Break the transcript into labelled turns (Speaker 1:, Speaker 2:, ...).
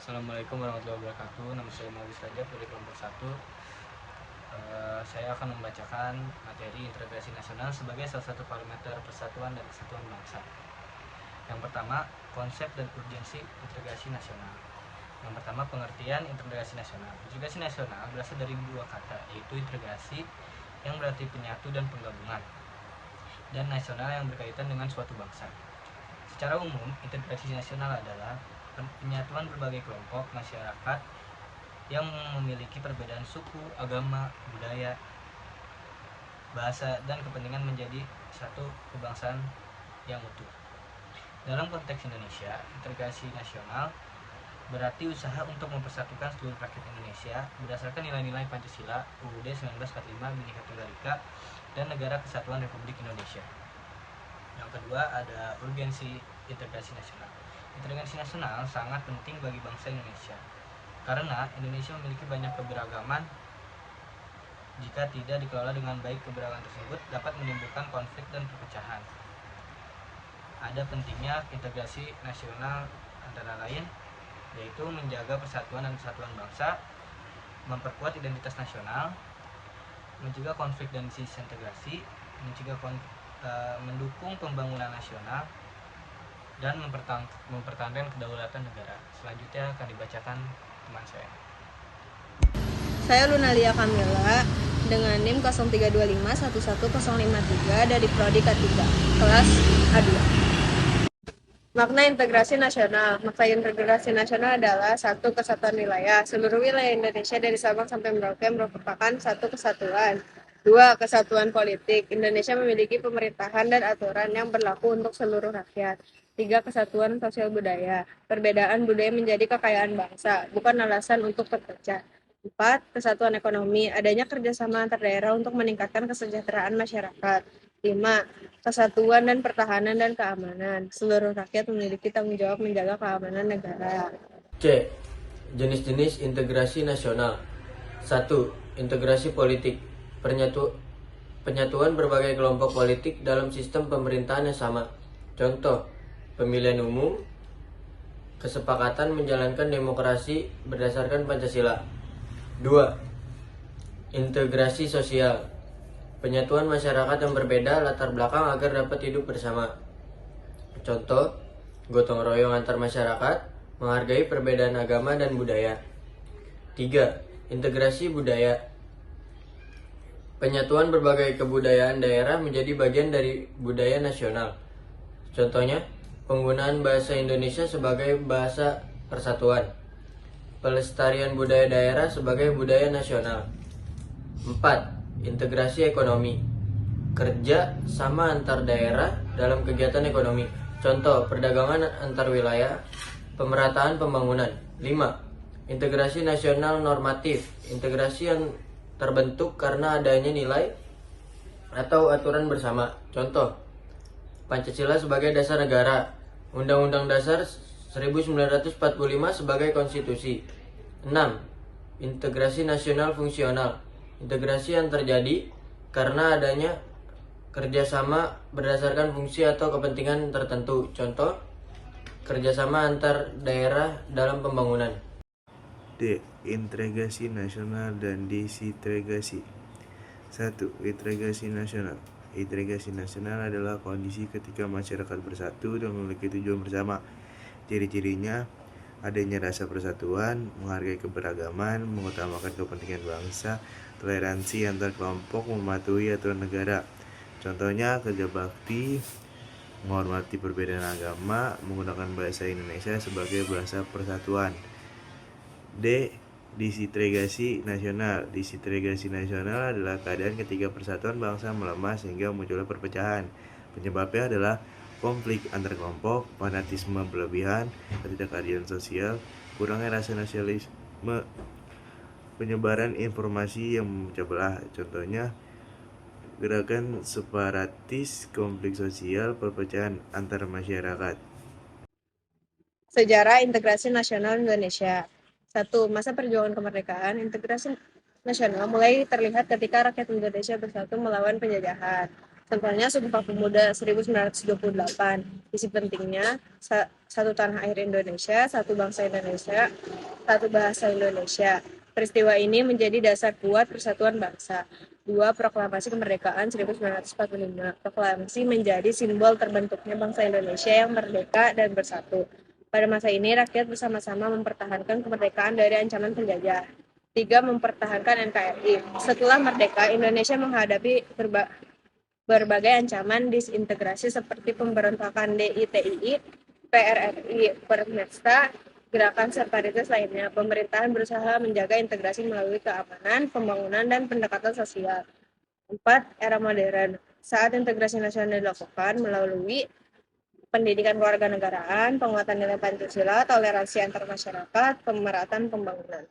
Speaker 1: Assalamualaikum warahmatullahi wabarakatuh. Nama saya Maulid Rajab dari kelompok 1. Saya akan membacakan materi integrasi nasional sebagai salah satu parameter persatuan dan kesatuan bangsa. Yang pertama, konsep dan urgensi integrasi nasional. Yang pertama, pengertian integrasi nasional. Integrasi nasional berasal dari dua kata, yaitu integrasi yang berarti penyatu dan penggabungan, dan nasional yang berkaitan dengan suatu bangsa. Secara umum, integrasi nasional adalah penyatuan berbagai kelompok masyarakat yang memiliki perbedaan suku, agama, budaya, bahasa, dan kepentingan menjadi satu kebangsaan yang utuh. Dalam konteks Indonesia, integrasi nasional berarti usaha untuk mempersatukan seluruh rakyat Indonesia berdasarkan nilai-nilai Pancasila, UUD 1945, Bhinneka Tunggal Ika, dan Negara Kesatuan Republik Indonesia. Yang kedua, ada urgensi integrasi nasional. Integrasi nasional sangat penting bagi bangsa Indonesia karena Indonesia memiliki banyak keberagaman. Jika tidak dikelola dengan baik, keberagaman tersebut dapat menimbulkan konflik dan perpecahan. Ada pentingnya integrasi nasional antara lain yaitu menjaga persatuan dan kesatuan bangsa, memperkuat identitas nasional, mencegah konflik dan disintegrasi, mendukung pembangunan nasional, dan mempertahankan kedaulatan negara. Selanjutnya akan dibacakan teman saya.
Speaker 2: Saya Lunalia Kamila dengan NIM 0325111053 dari Prodi K3, kelas A2. Makna integrasi nasional. Makna integrasi nasional adalah satu kesatuan wilayah. Seluruh wilayah Indonesia dari Sabang sampai Merauke merupakan satu kesatuan. 2. Kesatuan politik. Indonesia memiliki pemerintahan dan aturan yang berlaku untuk seluruh rakyat. 3. Kesatuan sosial budaya. Perbedaan budaya menjadi kekayaan bangsa, bukan alasan untuk terpecah. 4. Kesatuan ekonomi. Adanya kerjasama antar daerah untuk meningkatkan kesejahteraan masyarakat. 5. Kesatuan dan pertahanan dan keamanan. Seluruh rakyat memiliki tanggung jawab menjaga keamanan negara.
Speaker 3: C. Jenis-jenis integrasi nasional. 1. Integrasi politik. Penyatuan berbagai kelompok politik dalam sistem pemerintahan yang sama. Contoh, pemilihan umum, kesepakatan menjalankan demokrasi berdasarkan Pancasila. 2. Integrasi sosial. Penyatuan masyarakat yang berbeda latar belakang agar dapat hidup bersama. Contoh, gotong royong antar masyarakat, menghargai perbedaan agama dan budaya. 3. Integrasi budaya. Penyatuan berbagai kebudayaan daerah menjadi bagian dari budaya nasional. Contohnya, penggunaan bahasa Indonesia sebagai bahasa persatuan. Pelestarian budaya daerah sebagai budaya nasional. 4. Integrasi ekonomi. Kerja sama antar daerah dalam kegiatan ekonomi. Contoh, perdagangan antar wilayah, pemerataan pembangunan. 5. Integrasi nasional normatif. Integrasi yang terbentuk karena adanya nilai atau aturan bersama. Contoh, Pancasila sebagai dasar negara, Undang-Undang Dasar 1945 sebagai konstitusi. 6. Integrasi nasional fungsional. Integrasi yang terjadi karena adanya kerjasama berdasarkan fungsi atau kepentingan tertentu. Contoh, kerjasama antar daerah dalam pembangunan.
Speaker 4: D. Integrasi nasional dan disintegrasi. 1. Integrasi nasional. Integrasi nasional adalah kondisi ketika masyarakat bersatu dan memiliki tujuan bersama. Ciri-cirinya adanya rasa persatuan, menghargai keberagaman, mengutamakan kepentingan bangsa, toleransi antar kelompok, mematuhi aturan negara. Contohnya kerja bakti, menghormati perbedaan agama, menggunakan bahasa Indonesia sebagai bahasa persatuan. D. Disintegrasi nasional. Disintegrasi nasional adalah keadaan ketika persatuan bangsa melemah sehingga munculnya perpecahan. Penyebabnya adalah konflik antar kelompok, fanatisme berlebihan, ketidakadilan sosial, kurangnya rasa nasionalisme, penyebaran informasi yang memecah belah. Contohnya, gerakan separatis, konflik sosial, perpecahan antar masyarakat.
Speaker 2: Sejarah integrasi nasional Indonesia. 1. Masa perjuangan kemerdekaan. Integrasi nasional mulai terlihat ketika rakyat Indonesia bersatu melawan penjajahan. Contohnya Sumpah Pemuda 1928. Isi pentingnya, satu tanah air Indonesia, satu bangsa Indonesia, satu bahasa Indonesia. Peristiwa ini menjadi dasar kuat persatuan bangsa. 2. Proklamasi Kemerdekaan 1945. Proklamasi menjadi simbol terbentuknya bangsa Indonesia yang merdeka dan bersatu. Pada masa ini, rakyat bersama-sama mempertahankan kemerdekaan dari ancaman penjajah. 3. Mempertahankan NKRI. Setelah merdeka, Indonesia menghadapi berbagai ancaman disintegrasi seperti pemberontakan DITII, PRRI, Permesta, gerakan separatis lainnya. Pemerintahan berusaha menjaga integrasi melalui keamanan, pembangunan, dan pendekatan sosial. 4. Era modern. Saat integrasi nasional dilakukan melalui pendidikan kewarganegaraan, penguatan nilai Pancasila, toleransi antar masyarakat, pemerataan pembangunan.